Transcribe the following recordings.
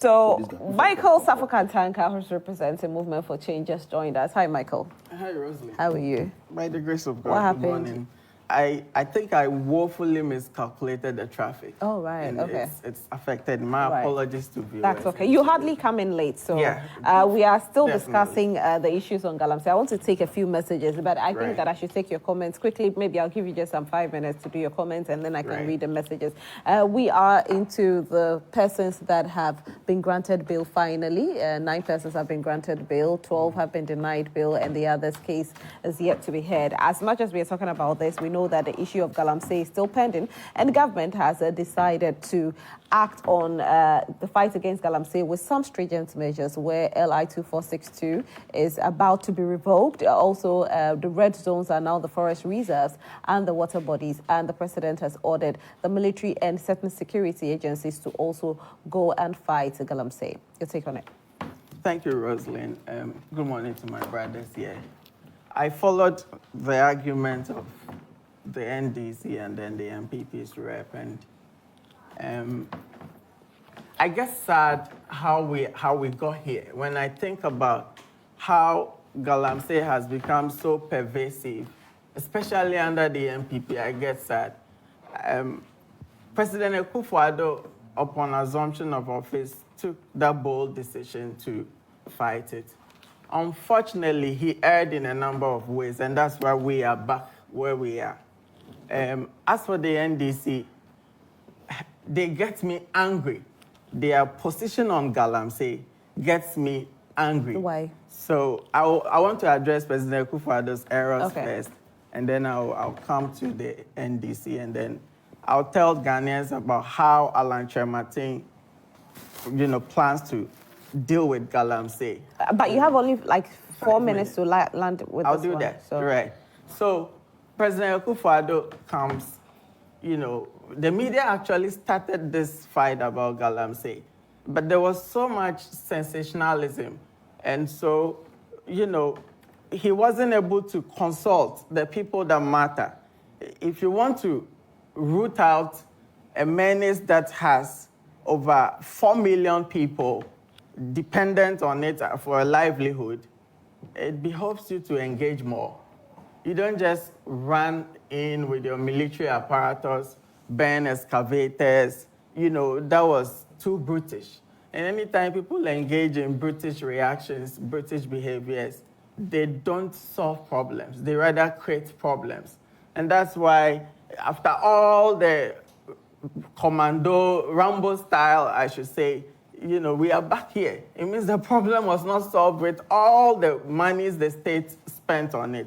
So Michael Sarfo-Kantanka, who's representing Movement for Change, just joined us. Hi, Michael. Hi, Rosalie. How are you? By the grace of God. What happened? Good morning. I think I woefully miscalculated the traffic. Oh, right. And Okay. It's affected. My apologies to viewers. That's okay. You hardly come in late, so yeah, we are still definitely discussing the issues on Galamsey. I want to take a few messages, but I think that I should take your comments quickly. Maybe I'll give you just some 5 minutes to do your comments, and then I can read the messages. We are into the persons that have been granted bail finally. 9 persons have been granted bail, 12 have been denied bail, and the other's case is yet to be heard. As much as we are talking about this, we know that the issue of Galamsey is still pending, and the government has decided to act on the fight against Galamsey with some stringent measures, where LI 2462 is about to be revoked. Also, the red zones are now the forest reserves and the water bodies, and the president has ordered the military and certain security agencies to also go and fight Galamsey. Your take on it? Thank you, Rosalind. Good morning to my brothers here. I followed the argument of the NDC and then the MPP's rep, and I get sad how we got here. When I think about how Galamsey has become so pervasive, especially under the MPP, I get sad. President Akufo-Addo, upon assumption of office, took that bold decision to fight it. Unfortunately, he erred in a number of ways, and that's why we are back where we are. As for the NDC, they get me angry. Their position on Galamsey gets me angry. Why? So I want to address President Akufo-Addo's errors first, and then I'll come to the NDC, and then I'll tell Ghanaians about how Alan Kyerematen, plans to deal with Galamsey. But you have only like 4 minutes to land with I'll this do one, that. so. Right. So President Akufo-Addo comes, the media actually started this fight about Galamsey, but there was so much sensationalism. And so, he wasn't able to consult the people that matter. If you want to root out a menace that has over 4 million people dependent on it for a livelihood, it behoves you to engage more. You don't just run in with your military apparatus, burn excavators. That was too brutish. And anytime people engage in brutish reactions, brutish behaviors, they don't solve problems. They rather create problems. And that's why, after all the commando, Rambo style, I should say, we are back here. It means the problem was not solved with all the monies the state spent on it.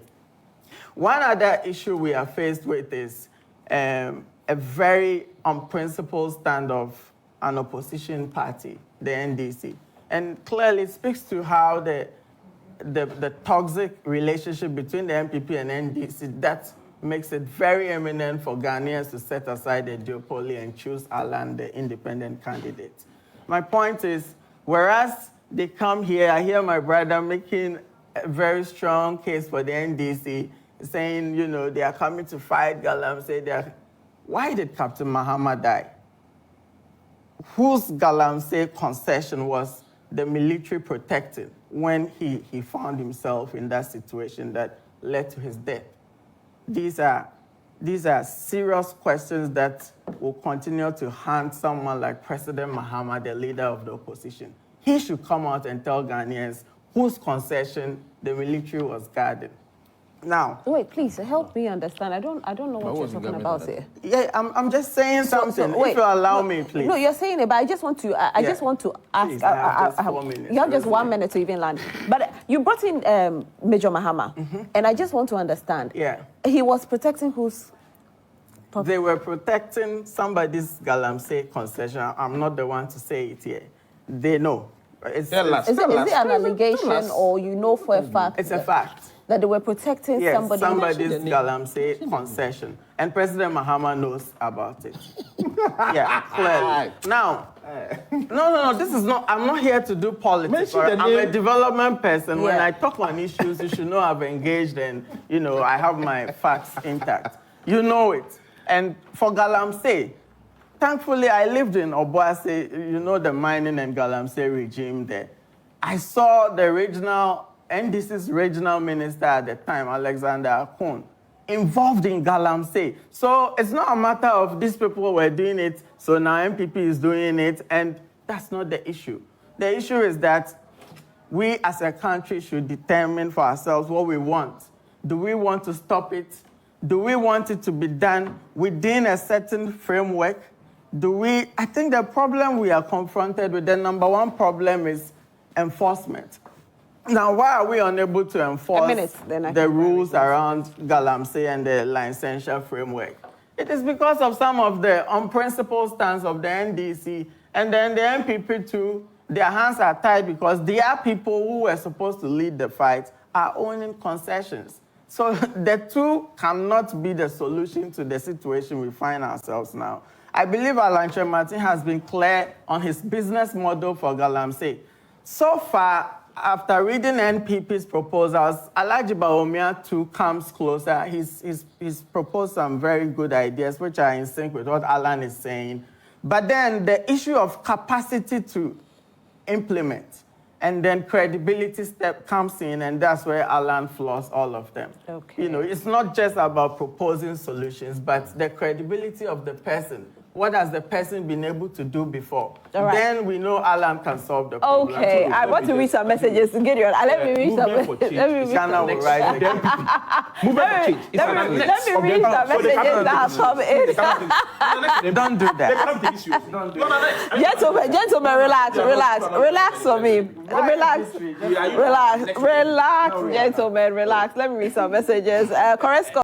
One other issue we are faced with is a very unprincipled stand of an opposition party, the NDC. And clearly it speaks to how the toxic relationship between the MPP and NDC, that makes it very eminent for Ghanaians to set aside the duopoly and choose Alan, the independent candidate. My point is, whereas they come here, I hear my brother making a very strong case for the NDC, saying, they are coming to fight Galamsey. Why did Captain Mahama die? Whose Galamsey concession was the military protecting when he found himself in that situation that led to his death? These are serious questions that will continue to haunt someone like President Mahama, the leader of the opposition. He should come out and tell Ghanaians whose concession the military was guarding. Now, wait, please help me understand. I don't know what you're talking about here. Yeah, I'm just saying something. Wait, if you allow me, please. No, you're saying it, but I just want to. I just want to ask. Please, I have just 4 minutes. You have just 1 minute to even land. But you brought in Major Mahama, and I just want to understand. Yeah. He was protecting whose? They were protecting somebody's Galamsey concession. I'm not the one to say it here. They know. Is it an allegation, or for a fact? It's a fact. That they were protecting somebody's Galamsey concession. And President Mahama knows about it. Yeah, clearly. Now, no, this is not, I'm not here to do politics. I'm a development person. Yeah. When I talk on issues, you should know I've engaged and, I have my facts intact. You know it. And for Galamsey, thankfully, I lived in Obuasi, you know, the mining and Galamsey regime there. I saw the NDC's regional minister at the time, Alexander Akun, involved in Galamsey. So it's not a matter of these people were doing it, so now MPP is doing it, and that's not the issue. The issue is that we as a country should determine for ourselves what we want. Do we want to stop it? Do we want it to be done within a certain framework? I think the problem we are confronted with, the number one problem is enforcement. Now, why are we unable to enforce the rules around Galamsey and the licensure framework? It is because of some of the unprincipled stance of the NDC, and then the MPP too. Their hands are tied because their people who were supposed to lead the fight are owning concessions. So the two cannot be the solution to the situation we find ourselves now. I believe Alan Martin has been clear on his business model for Galamsey. So far, after reading NPP's proposals, Alhaji Bawumia too comes closer. He's proposed some very good ideas, which are in sync with what Alan is saying. But then the issue of capacity to implement and then credibility step comes in, and that's where Alan flaws all of them. Okay. You know, it's not just about proposing solutions, but the credibility of the person. What has the person been able to do before? Right. Then we know Alan can solve the problem. Okay, I want to read some messages. Gideon, let me read some messages. Let me read some messages. Let me read some messages that have come in. Don't do that. Gentlemen, relax for me. Relax, gentlemen, relax. Let me read some messages.